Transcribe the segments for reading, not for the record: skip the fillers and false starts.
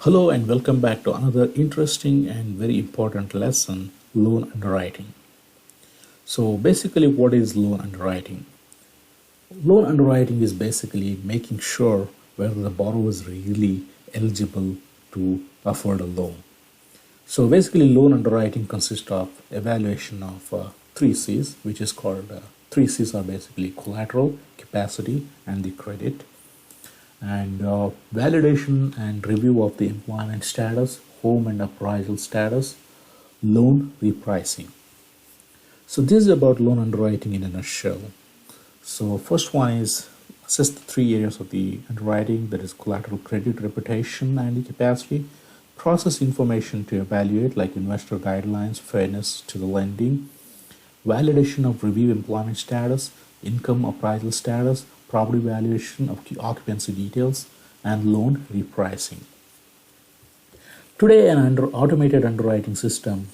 Hello and welcome back to another interesting and very important lesson, loan underwriting. So basically what is loan underwriting? Loan underwriting is basically making sure whether the borrower is really eligible to afford a loan. So basically loan underwriting consists of evaluation of three C's, which is called three C's are basically collateral, capacity, and the credit. And validation and review of the employment status, home and appraisal status, loan repricing. So this is about loan underwriting in a nutshell. So first one is assess the three areas of the underwriting, that is collateral, credit, reputation, and the capacity. Process information to evaluate like investor guidelines, fairness to the lending, validation of review employment status, income appraisal status, property valuation of occupancy details, and loan repricing. Today, an automated underwriting system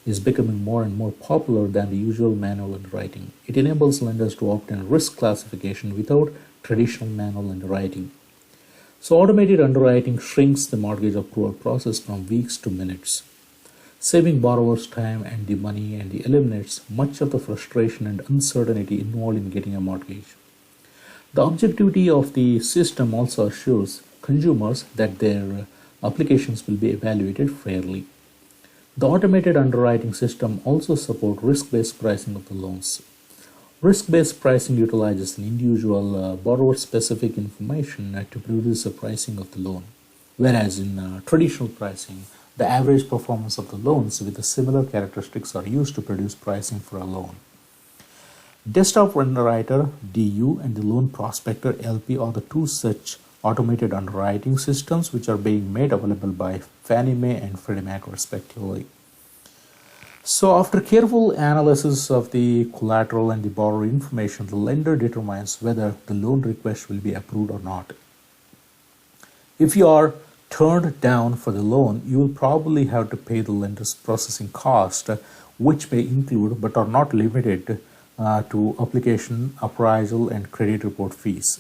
is becoming more and more popular than the usual manual underwriting. It enables lenders to obtain risk classification without traditional manual underwriting. So automated underwriting shrinks the mortgage approval process from weeks to minutes, saving borrowers time and the money, and eliminates much of the frustration and uncertainty involved in getting a mortgage. The objectivity of the system also assures consumers that their applications will be evaluated fairly. The automated underwriting system also supports risk-based pricing of the loans. Risk-based pricing utilizes an individual borrower-specific information to produce a pricing of the loan, whereas in traditional pricing, the average performance of the loans with the similar characteristics are used to produce pricing for a loan. Desktop Underwriter DU and the Loan Prospector LP are the two such automated underwriting systems which are being made available by Fannie Mae and Freddie Mac respectively. So after careful analysis of the collateral and the borrower information, the lender determines whether the loan request will be approved or not. If you are turned down for the loan, you will probably have to pay the lender's processing cost, which may include but are not limited to application, appraisal, and credit report fees.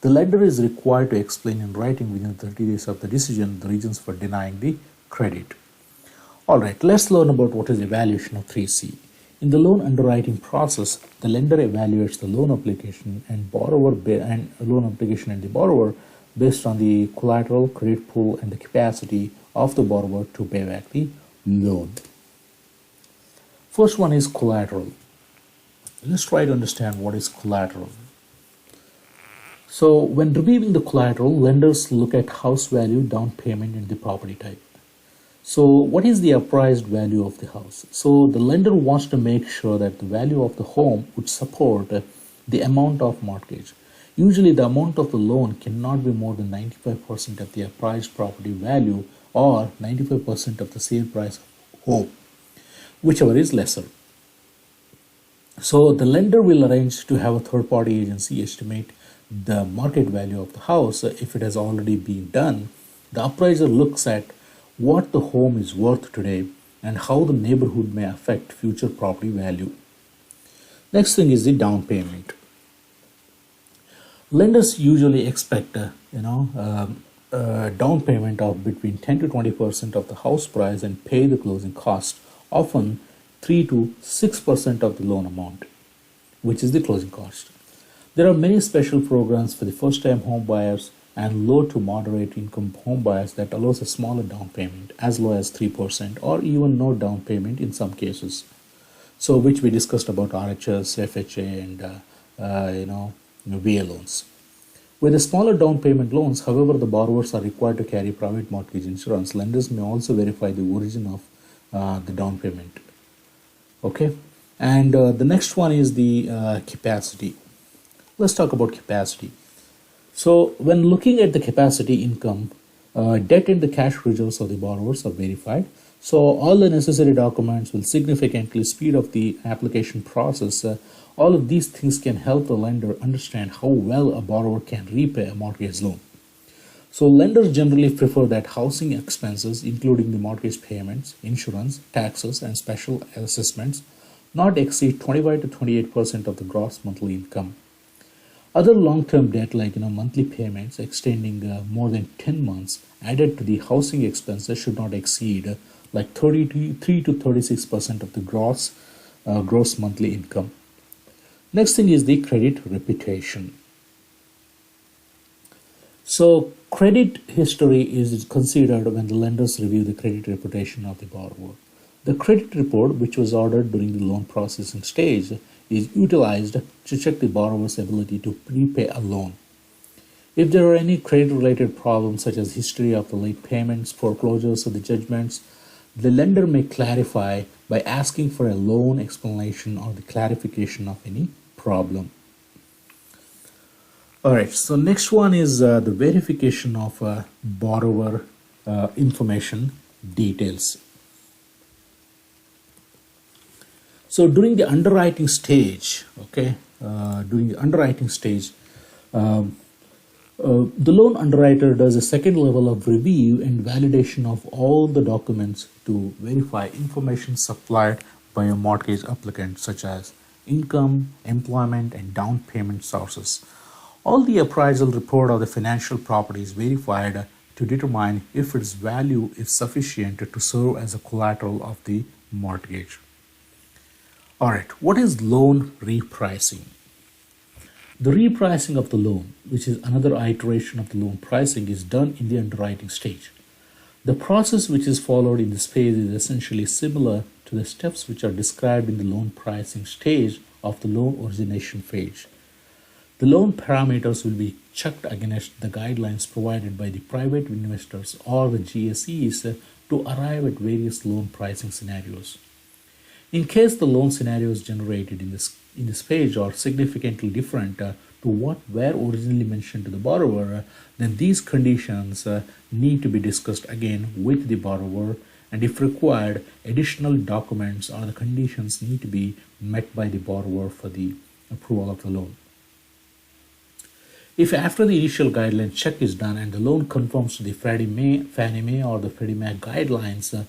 The lender is required to explain in writing within 30 days of the decision the reasons for denying the credit. Alright, let's learn about what is evaluation of 3C. In the loan underwriting process, the lender evaluates the loan application and the borrower based on the collateral, credit pool, and the capacity of the borrower to pay back the loan. First one is collateral. Let's try to understand what is collateral. So when reviewing the collateral, lenders look at house value, down payment, and the property type. So what is the appraised value of the house? So the lender wants to make sure that the value of the home would support the amount of mortgage. Usually the amount of the loan cannot be more than 95% of the appraised property value or 95% of the sale price of home, whichever is lesser. So the lender will arrange to have a third-party agency estimate the market value of the house. If it has already been done, the appraiser looks at what the home is worth today and how the neighborhood may affect future property value. Next thing is the down payment. Lenders usually expect a down payment of between 10 to 20% of the house price and pay the closing cost, often 3 to 6% of the loan amount, which is the closing cost. There are many special programs for the first-time home buyers and low to moderate income home buyers that allows a smaller down payment, as low as 3% or even no down payment in some cases. So which we discussed about RHS, FHA, and VA loans. With the smaller down payment loans, however, the borrowers are required to carry private mortgage insurance. Lenders may also verify the origin of the down payment. Okay, and the next one is the capacity. Let's talk about capacity. So when looking at the capacity income, debt and the cash reserves of the borrowers are verified. So all the necessary documents will significantly speed up the application process. All of these things can help the lender understand how well a borrower can repay a mortgage loan. So lenders generally prefer that housing expenses, including the mortgage payments, insurance, taxes, and special assessments, not exceed 25 to 28% of the gross monthly income. Other long-term debt like monthly payments extending more than 10 months added to the housing expenses should not exceed like 33 to 36% of the gross monthly income. Next thing is the credit reputation. So credit history is considered when the lenders review the credit reputation of the borrower. The credit report, which was ordered during the loan processing stage, is utilized to check the borrower's ability to repay a loan. If there are any credit-related problems such as history of the late payments, foreclosures, or the judgments, the lender may clarify by asking for a loan explanation or the clarification of any problem. All right, so next one is the verification of borrower information details. So during the underwriting stage, the loan underwriter does a second level of review and validation of all the documents to verify information supplied by a mortgage applicant, such as income, employment, and down payment sources. All the appraisal report of the financial property is verified to determine if its value is sufficient to serve as a collateral of the mortgage. All right, what is loan repricing? The repricing of the loan, which is another iteration of the loan pricing, is done in the underwriting stage. The process which is followed in this phase is essentially similar to the steps which are described in the loan pricing stage of the loan origination phase. The loan parameters will be checked against the guidelines provided by the private investors or the GSEs to arrive at various loan pricing scenarios. In case the loan scenarios generated in this page are significantly different to what were originally mentioned to the borrower, then these conditions need to be discussed again with the borrower, and if required, additional documents or the conditions need to be met by the borrower for the approval of the loan. If after the initial guideline check is done and the loan conforms to the Fannie Mae or the Freddie Mac guidelines, then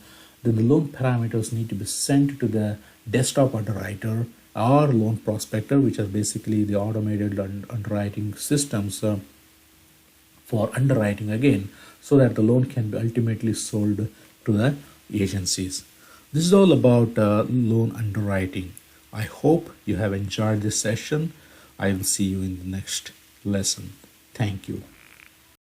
the loan parameters need to be sent to the desktop underwriter or loan prospector, which are basically the automated underwriting systems for underwriting again, so that the loan can be ultimately sold to the agencies. This is all about loan underwriting. I hope you have enjoyed this session. I will see you in the next lesson. Thank you.